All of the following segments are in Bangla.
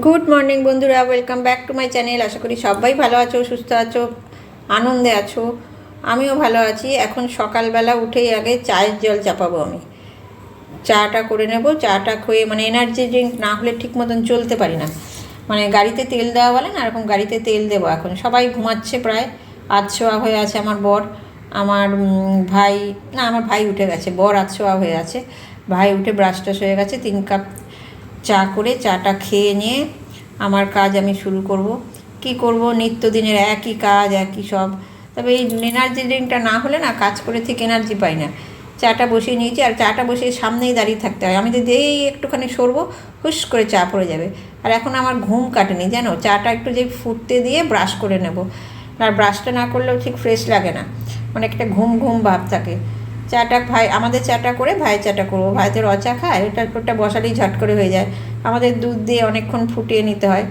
গুড মর্নিং বন্ধুরা, welcome back to my channel. আশা করি সবাই ভালো আছো, সুস্থ আছো, আনন্দে আছো। আমিও ভালো আছি। এখন সকালবেলা উঠেই আগে চায়ের জল চাপাবো। আমি চাটা করে নেব। চাটা খেয়ে মানে এনার্জি ড্রিঙ্ক না হলে ঠিক মতন চলতে পারি না। মানে গাড়িতে তেল দেওয়া বলে না, এরকম গাড়িতে তেল দেবো। এখন সবাই ঘুমাচ্ছে, প্রায় আধশোয়া হয়ে আছে। আমার বর, আমার ভাই, না আমার ভাই উঠে গেছে, বর আধশোয়া হয়ে আছে, ভাই উঠে ব্রাশ টাশ হয়ে গেছে। 3 কাপ চা করে চাটা খেয়ে নিয়ে আমার কাজ আমি শুরু করব। কি করব, নিত্যদিনের একই কাজ, একই সব। তবে এই এনার্জি ড্রিঙ্কটা না হলে না কাজ করে ঠিক এনার্জি পাই না। চাটা বসিয়ে নিয়েছি, আর চাটা বসিয়ে সামনেই দাঁড়িয়ে থাকতে হয়। আমি যদি এই একটুখানি সরবো, হুস করে চা পড়ে যাবে। আর এখন আমার ঘুম কাটেনি জানো। চাটা একটু যে ফুটতে দিয়ে ব্রাশ করে নেব, আর ব্রাশটা না করলেও ঠিক ফ্রেশ লাগে না, মানে একটা ঘুম ঘুম ভাব থাকে। চাটা ভাই, আমাদের চাটা করে ভাই চাটা করবো। ভাই তো রচা খায়, ওটা বসালেই ঝট করে হয়ে যায়। আমাদের দুধ দিয়ে অনেকক্ষণ ফুটিয়ে নিতে হয়।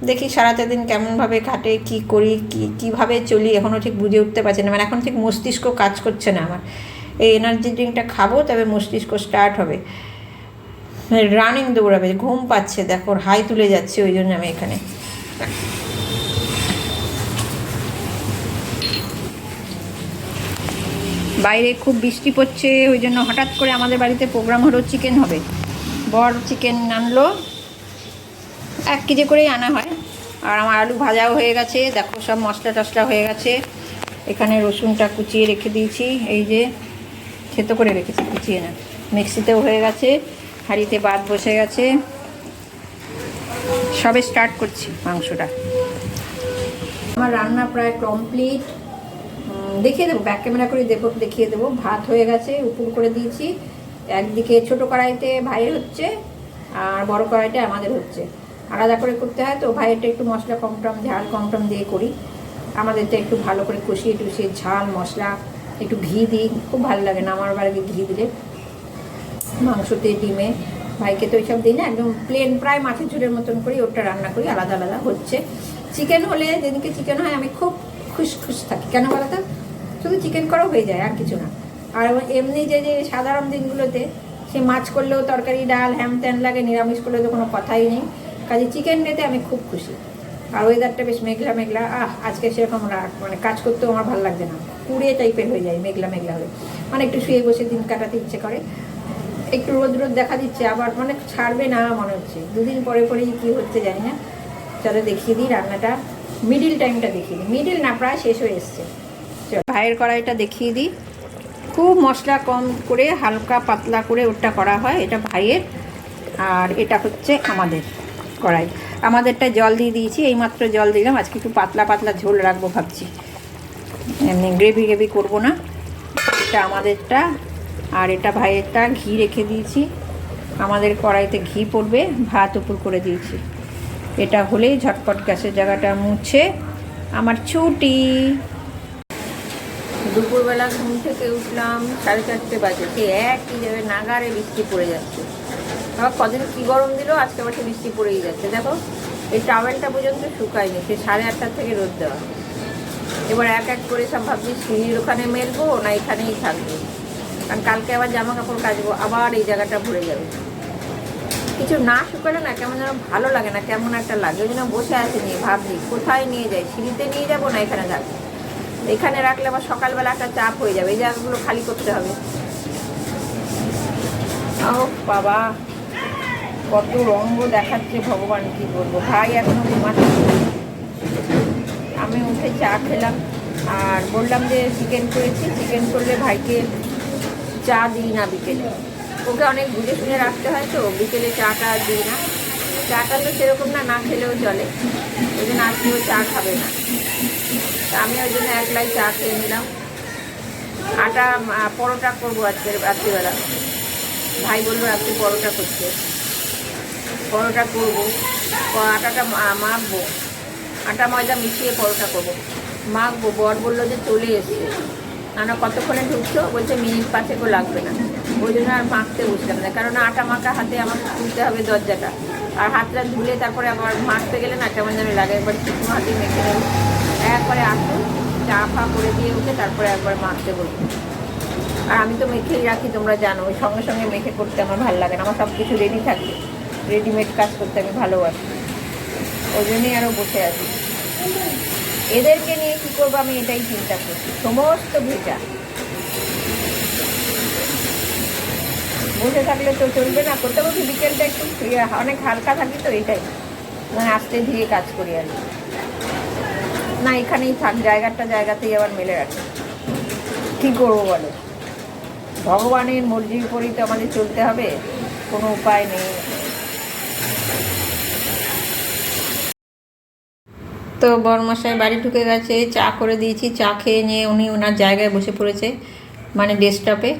দেখি সারাটা দিন কেমনভাবে কাটে, কি করি, কীভাবে চলি, এখনও ঠিক বুঝে উঠতে পারছি না। মানে এখন ঠিক মস্তিষ্ক কাজ করছে না আমার। এই এনার্জি ড্রিঙ্কটা খাবো, তবে মস্তিষ্ক স্টার্ট হবে, রানিং দৌড়াবে। ঘুম পাচ্ছে, দেখো হাই তুলে যাচ্ছে, ওই জন্য আমি এখানে। বাইরে খুব বৃষ্টি পড়ছে, ওই জন্য হঠাৎ করে আমাদের বাড়িতে প্রোগ্রাম হলো, চিকেন হবে। বর চিকেন আনলো, 1 কেজি করেই আনা হয়। আর আমার আলু ভাজাও হয়ে গেছে, দেখো সব মশলা টশলা হয়ে গেছে। এখানে রসুনটা কুচিয়ে রেখে দিয়েছি, এই যে থেতো করে রেখেছি, কুচিয়ে না, মিক্সিতেও হয়ে গেছে, হাঁড়িতে ভাত বসে গেছে। সবে স্টার্ট করছি মাংসটা। আমার রান্না প্রায় কমপ্লিট, দেখিয়ে দেবো, ব্যাক ক্যামেরা করে দেখিয়ে দেবো। ভাত হয়ে গেছে, উপর করে দিয়েছি। একদিকে ছোটো কড়াইতে ভাইয়ের হচ্ছে, আর বড় কড়াইতে আমাদের হচ্ছে। আলাদা করে করতে হয় তো, ভাইয়েরটা একটু মশলা কম টম, ঝাল কম টম দিয়ে করি। আমাদেরটা একটু ভালো করে কষিয়ে টুষিয়ে ঝাল মশলা, একটু ঘি দিই, খুব ভালো লাগে না আমার বাড়িতে ঘি দিলে মাংসতে, ডিমে। ভাইকে তো ওইসব দিই না, একদম প্লেন প্রায় মাছের ঝোলের মতন করি, ওটা রান্না করি। আলাদা আলাদা হচ্ছে। চিকেন হলে, যেদিনকে চিকেন হয় আমি খুব খুশ থাকি। কেন বলো তো? শুধু চিকেন করাও হয়ে যায়, আর কিছু না। আর এমনি যে সাধারণ দিনগুলোতে সে মাছ করলেও তরকারি ডাল হ্যাম ত্যান লাগে, নিরামিষ করলে তো কোনো কথাই নেই। কাজে চিকেন ডেতে আমি খুব খুশি। আর ওয়েদারটা বেশ মেঘলা মেঘলা, আজকে সেরকম মানে কাজ করতেও আমার ভালো লাগছে না, পুড়িয়ে টাইপের হয়ে যায় মেঘলা মেঘলা হয়ে। মানে একটু শুয়ে বসে দিন কাটাতে ইচ্ছে করে। একটু রোদ রোদ দেখা দিচ্ছে, আবার মানে ছাড়বে না মনে হচ্ছে। দুদিন পরে পরেই কী হচ্ছে জানি না। চলো দেখিয়ে দিই রান্নাটা, মিডিল টাইমটা দেখিয়ে দিই। মিডিল না, প্রায় শেষ হয়ে এসছে। চলো ভাইয়ের কড়াইটা দেখিয়ে দিই। খুব মশলা কম করে, হালকা পাতলা করে ওটা করা হয়, এটা ভাইয়ের। আর এটা হচ্ছে আমাদের কড়াই। আমাদেরটা জল দিয়ে দিয়েছি, এইমাত্র জল দিলাম। আজকে একটু পাতলা পাতলা ঝোল রাখবো ভাবছি, এমনি গ্রেভি করবো না। এটা আমাদেরটা, আর এটা ভাইয়েরটা। ঘি রেখে দিয়েছি, আমাদের কড়াইতে ঘি পড়বে। ভাত উপর করে দিয়েছি। এটা হলেই ঝটপট গ্যাসের জায়গাটা মুছে আমার ছুটি। দুপুরবেলা ঘুম থেকে উঠলাম 4:30 বাজে, সে একই যাবে নাগারে বৃষ্টি পড়ে যাচ্ছে। আবার কদিন কী গরম দিল, আজকে আবার সে বৃষ্টি পড়েই যাচ্ছে। দেখো এই টাওয়েলটা পর্যন্ত শুকায়নি, সে 8:30 থেকে রোদ দেওয়া। এবার এক এক করে সব ভাবছি সিঁড়ির ওখানে মেলবো না এখানেই থাকবো, কারণ কালকে আবার জামা কাপড় কাচবো, আবার এই জায়গাটা ভরে যাবে। কিছু না শুকালে না কেমন যেন ভালো লাগে না, কেমন একটা লাগে। ওই জন্য বসে আছে নিয়ে ভাবছি কোথায় নিয়ে যাই, সিঁড়িতে নিয়ে যাবো না এখানে থাকবো। এখানে রাখলে আবার সকালবেলা একটা চাপ হয়ে যাবে, এই জায়গাগুলো খালি করতে হবে। ও বাবা, কত রঙ্গ দেখাচ্ছে ভগবান, কি বলবো। ভাই এখনো ঘুমাচ্ছে, আমি উঠে চা খেলাম। আর বললাম যে চিকেন করেছি, চিকেন করলে ভাইকে চা দিই না বিকেলে, ওকে অনেক বুঝে শুনে রাখতে হয় তো, বিকেলে চাটা দিই না। চাটা তো সেরকম না, না খেলেও চলে, ওই জন্য আজকেও চা খাবে না। তা আমি ওই জন্য একলাই চা খেয়ে নিলাম। আটা পরোটা করবো আজকে রাত্রিবেলা। ভাই বললো রাত্রে পরোটা করতে, পরোটা করবো। আটাটা মাখবো, আটা ময়দা মিশিয়ে পরোটা করবো, মাখবো। বর বললো যে চলে এসছে, আমরা কতক্ষণে ঢুকছো, বলছে মিনিট 5 লাগবে না। ওই জন্য আর মাখতে বসলাম না, কারণ আটা মাখা হাতে আমাকে খুলতে হবে দরজাটা, আর হাতটা ধুলে তারপরে আবার মাখতে গেলে না কেমন যেন লাগে। একবার শুকনো হাতে মেখে নেব, একবারে আসুন চা ফা করে দিয়ে উঠে তারপরে একবার মাখতে বলবো। আর আমি তো মেখেই রাখি, তোমরা জানো, ওই সঙ্গে সঙ্গে মেখে করতে আমার ভালো লাগে না। আমার সব কিছু রেডি থাকে, রেডিমেড কাজ করতে আমি ভালোবাসি। ওই জন্যই আরও বসে আছি। এদেরকে নিয়ে কী করবো আমি এটাই চিন্তা করছি। সমস্ত ভেজা, বসে থাকলে তো চলবে না। করতে বলছি বিকেলটা একটু অনেক হালকা থাকি তো, এটাই মানে আস্তে ধীরে কাজ করি আর না। এখানেই থাক, জায়গাতেই আবার মেলে রাখি। কী করবো বলো, ভগবানের মর্জির উপরেই তো আমাদের চলতে হবে, কোনো উপায় নেই। তো বড়মশাই বাড়ি ঢুকে গেছে, চা করে দিয়েছি। চা খেয়ে নিয়ে উনি ওনার জায়গায় বসে পড়েছে, মানে ডেস্কটপে।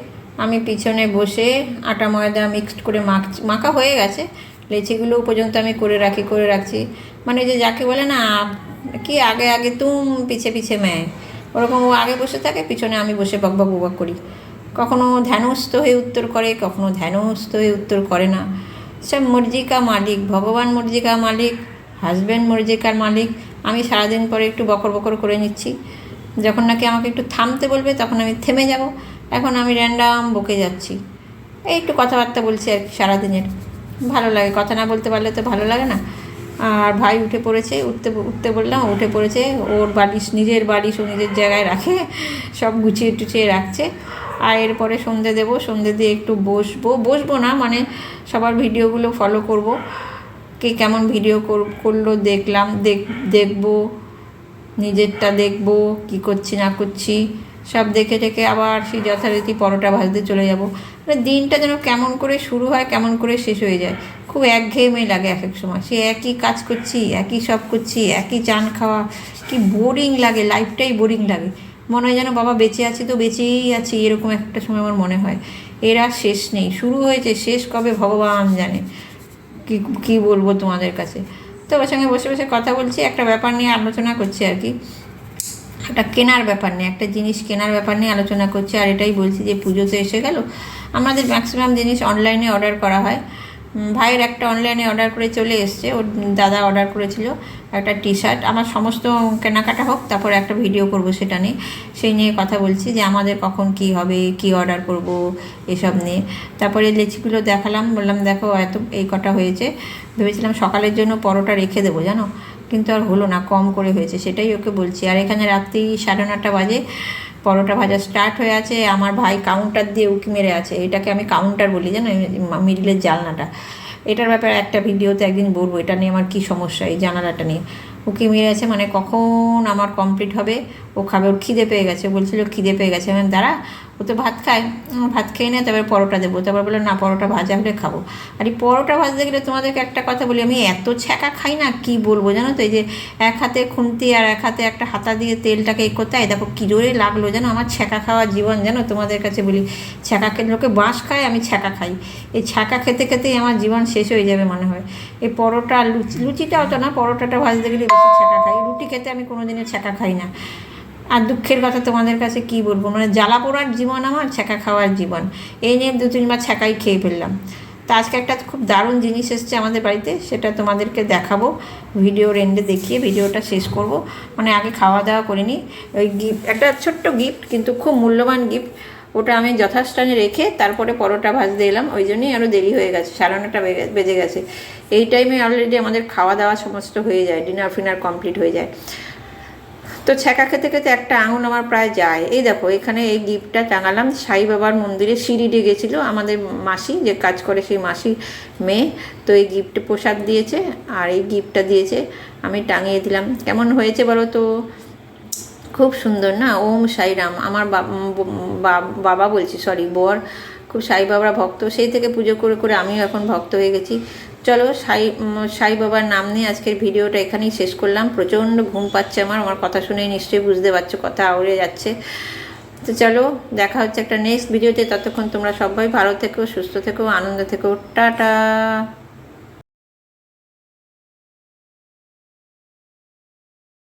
আমি পিছনে বসে আটা ময়দা মিক্সড করে মাখা হয়ে গেছে। লেচিগুলো পর্যন্ত আমি করে রাখছি। মানে যে যাকে বলে না কি, আগে আগে তুম পিছে পিছে ম্যায়, ওরকম ও আগে বসে থাকে, পিছনে আমি বসে বকবক বকবক করি। কখনো ধ্যানস্থ হয়ে উত্তর করে, কখনো ধ্যানস্থ হয়ে উত্তর করে না। সব মর্জি কা মালিক, ভগবান মর্জি কা মালিক, হাজব্যান্ড মর্জি কার মালিক। আমি সারাদিন পরে একটু বকর বকর করে নিচ্ছি। যখন নাকি আমাকে একটু থামতে বলবে তখন আমি থেমে যাব। এখন আমি র্যান্ডাম বকে যাচ্ছি, এই একটু কথাবার্তা বলছি আর কি সারাদিনের। ভালো লাগে, কথা না বলতে পারলে তো ভালো লাগে না। আর ভাই উঠে পড়েছে, উঠতে বললাম, উঠে পড়েছে। ওর বালিশ, নিজের বালিশ ও নিজের জায়গায় রাখে, সব গুছিয়ে টুছিয়ে রাখছে। আর এরপরে সন্ধে দেবো, সন্ধে দিয়ে একটু বসবো না মানে সবার ভিডিওগুলো ফলো করব, কে কেমন ভিডিও করলো দেখবো, নিজেরটা দেখবো, কি করছি না করছি সব দেখে আবার সেই যথারীতি পরোটা ভাজতে চলে যাব। মানে দিনটা যেন কেমন করে শুরু হয়, কেমন করে শেষ হয়ে যায়। খুব একঘেয়েমি লাগে এক এক সময়। সে একই কাজ করছি, একই সব করছি, একই চান খাওয়া, কি বোরিং লাগে, লাইফটাই বোরিং লাগে। মনে হয় যেন বাবা বেঁচে আছি তো বেঁচেই আছি, এরকম একটা সময় আমার মনে হয়। এরা শেষ নেই, শুরু হয়েছে, শেষ কবে ভগবান জানে। কি বলবো তোমাদের কাছে। তো ওর সঙ্গে বসে বসে কথা বলছি, একটা ব্যাপার নিয়ে আলোচনা করছি আর কি। একটা কেনার ব্যাপার নিয়ে, একটা জিনিস কেনার ব্যাপার নিয়ে আলোচনা করছি। আর এটাই বলছি যে পুজো তো এসে গেল, আমাদের ম্যাক্সিমাম জিনিস অনলাইনে অর্ডার করা হয়। ভাইয়ের একটা অনলাইনে অর্ডার করে চলে এসছে, ওর দাদা অর্ডার করেছিল একটা টি শার্ট। আমার সমস্ত কেনাকাটা হোক, তারপরে একটা ভিডিও করব সেটা নিয়ে, সেই নিয়ে কথা বলছি যে আমাদের কখন কি হবে, কি অর্ডার করব, এসব নিয়ে। তারপরে লেচিগুলো দেখালাম, বললাম দেখো এই কটা হয়েছে। ভেবেছিলাম সকালের জন্য পরোটা রেখে দেবো জানো, কিন্তু আর হলো না, কম করে হয়েছে, সেটাই ওকে বলছি। আর এখানে রাত্রি 9:30 বাজে, পরোটা ভাজা স্টার্ট হয়ে আছে। আমার ভাই কাউন্টার দিয়ে উঁকি মেরে আছে, এটাকে আমি কাউন্টার বলি জানো, মিডিলের জানলাটা। এটার ব্যাপারে একটা ভিডিওতে একদিন বলবো, এটা নিয়ে আমার কী সমস্যা, এই জানালাটা নিয়ে উঁকি মেরে আছে। মানে কখন আমার কমপ্লিট হবে, ও খাবে, ওর খিদে পেয়ে গেছে, বলছিল খিদে পেয়ে গেছে। আমি দাঁড়া, ও তো ভাত খায়, ভাত খেয়ে নেয়, তারপরে পরোটা দেবো। তারপর বললো না, পরোটা ভাজা হলে খাবো। আর এই পরোটা ভাজতে গেলে তোমাদেরকে একটা কথা বলি, আমি এত ছ্যাঁকা খাই না, কি বলবো জানো তো। এই যে এক হাতে খুন্তি আর এক হাতে একটা হাতা দিয়ে তেলটাকে এই করতে হয়, দেখো কী জোরে লাগলো জানো। আমার ছ্যাঁকা খাওয়া জীবন জানো, তোমাদের কাছে বলি। ছ্যাঁকা খেতে লোকে বাঁশ খায়, আমি ছ্যাঁকা খাই। এই ছ্যাঁকা খেতে খেতেই আমার জীবন শেষ হয়ে যাবে মনে হয়। এই পরোটা, লুচিটাও তো না, পরোটাটা ভাজতে গেলে বেশি ছ্যাঁকা খাই। রুটি খেতে আমি কোনোদিনও ছ্যাঁকা খাই না। আর দুঃখের কথা তোমাদের কাছে কি বলবো, মানে জ্বালা পোড়ার জীবন আমার, ছ্যাঁকা খাওয়ার জীবন। এই নিয়ে 2-3 বার ছ্যাঁকাই খেয়ে ফেললাম। তা আজকে একটা খুব দারুণ জিনিস এসছে আমাদের বাড়িতে, সেটা তোমাদেরকে দেখাবো ভিডিওর এন্ডে দেখিয়ে ভিডিওটা শেষ করব। মানে আগে খাওয়া দাওয়া করিনি, ওই গিফট, একটা ছোট্ট গিফট কিন্তু খুব মূল্যবান গিফট, ওটা আমি যথাস্থানে রেখে তারপরে পরোটা ভাজতে এলাম। ওই জন্যই আরও দেরি হয়ে গেছে, 9:30 বেজে গেছে। এই টাইমে অলরেডি আমাদের খাওয়া দাওয়া সমস্ত হয়ে যায়, ডিনার ফিনার কমপ্লিট হয়ে যায়। তো ছ্যাঁকা খেতে খেতে একটা আঙুল আমার প্রায় যায়। এই দেখো এখানে এই গিফটটা টাঙালাম, সাই বাবার মন্দিরে সিঁড়ি গেছিলো আমাদের মাসি যে কাজ করে, সেই মাসির মেয়ে। তো এই গিফট প্রসাদ দিয়েছে আর এই গিফটটা দিয়েছে, আমি টাঙিয়ে দিলাম। কেমন হয়েছে বলো তো, খুব সুন্দর না। ওম সাইরাম। আমার বাবা বলছি, সরি, বর খুব সাই বাবার ভক্ত, সেই থেকে পুজো করে করে আমিও এখন ভক্ত হয়ে গেছি। চলো সাই বাবার নাম নিয়ে আজকের ভিডিওটা এখানেই শেষ করলাম। প্রচণ্ড ঘুম পাচ্ছে আমার কথা শুনেই নিশ্চয়ই বুঝতে পারছো, কথা আউড়ে যাচ্ছে। তো চলো, দেখা হচ্ছে একটা নেক্সট ভিডিওতে। ততক্ষণ তোমরা সবাই ভালো থেকো, সুস্থ থেকো, আনন্দ থেকো। টাটা।